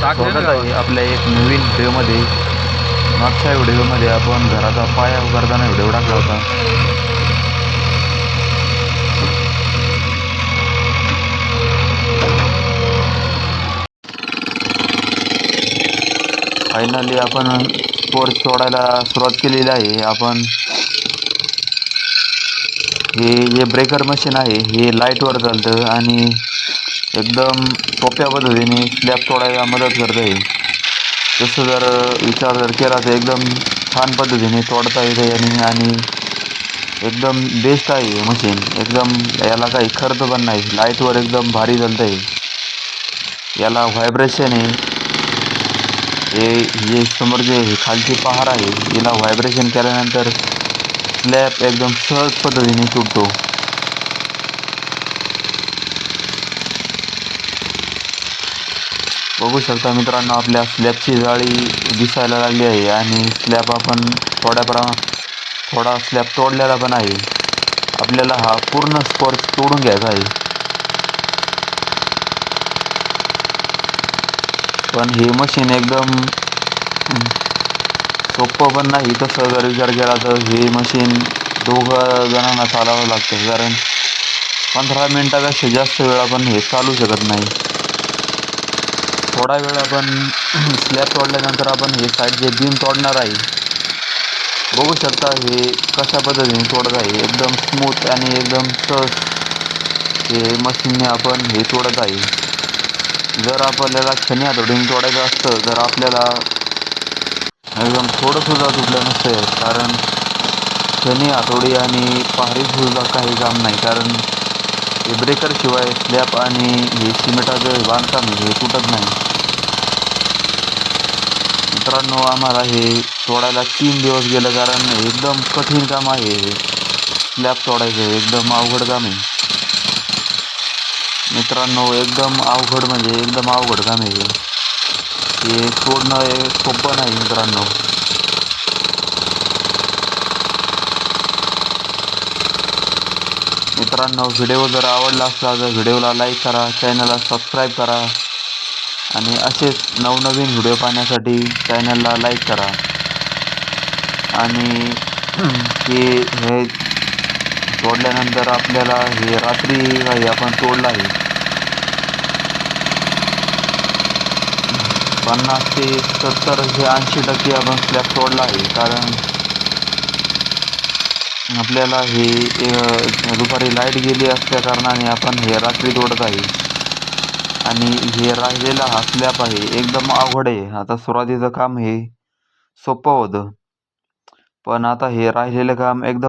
स्वागत आहे आपल्या एक नवीन व्हिडिओमध्ये. मागच्या व्हिडिओमध्ये आपण घराचा पाया उभारताना व्हिडिओ टाकला होता. फायनली आपण पोर्च तोडायला सुरुवात केलेली आहे. आपण हे जे ब्रेकर मशीन आहे हे लाईटवर चालतं आणि एकदम सोप्या पद्धतीने स्लॅब तोडायला मदत करत आहे. तसं जर विचार केला तर एकदम छान पद्धतीने तोडता येते आणि एकदम बेस्ट आहे मशीन. एकदम याला काही खर्च पण नाही, लाईटवर एकदम भारी चालतं आहे. याला व्हायब्रेशन आहे. हे समोर जे खालची पहार आहे याला व्हायब्रेशन केल्यानंतर स्लॅब एकदम सहज पद्धतीने तुटतो. बघू शकता मित्रांनो, आपल्या स्लॅबची जाळी दिसायला लागली आहे आणि स्लॅब आपण थोडा स्लॅब तोडलेला पण आहे. आपल्याला हा पूर्ण स्पोर्च तोडून घ्यायचा आहे. पण हे मशीन एकदम सोपं पण नाही. तसं जर विचार केला तर हे मशीन 2 जणांना चालवावं लागतं, कारण 15 मिनिटापेक्षा जास्त वेळ आपण हे चालू शकत नाही. थोडा वेळ आपण स्लॅब तोडल्यानंतर आपण हे साईडचे बीम तोडणार आहे. बघू शकता हे कशा पद्धतीने तोडत आहे. एकदम स्मूथ आणि एकदम सहज हे मशीनने आपण हे तोडत आहे. जर आपल्याला छनी हातोडीने तोडायचं असतं तर आपल्याला एकदम थोडंसुद्धा तुटलं नसतं, कारण छनी हातोडी आणि पहारीसुद्धा काही काम नाही, कारण हे ब्रेकरशिवाय स्लॅब आणि हे सिमेंटाचं बांधकाम हे तुटत नाही. मित्रांनो, आम्हाला हे तोडायला 3 दिवस गेलं, कारण एकदम कठीण काम आहे. हे स्लॅब तोडायचं एकदम अवघड काम आहे मित्रांनो. एकदम अवघड म्हणजे एकदम अवघड काम आहे. हे तोडणं हे सोपं नाही मित्रांनो. व्हिडिओ जर आवडला असला तर व्हिडिओला लाईक करा, चॅनलला सबस्क्राईब करा आणि असेच नवनवीन व्हिडिओ पाहण्यासाठी चॅनलला लाईक करा. आणि हे तोडल्यानंतर आपल्याला हे रात्री आपण तोडलं आहे 50 ते 70 हे 80% आपण स्लॅब तोडला आहे, कारण आपल्याला हे दुपारी लाईट गेली असल्या कारणाने आपण हे रात्री तोडत आहे. आणि हे राहिलेला हा स्लॅब आहे एकदम अवघड आहे. आता सुरुवातीचं काम हे सोपं होतं, पण आता हे राहिलेलं काम एकदम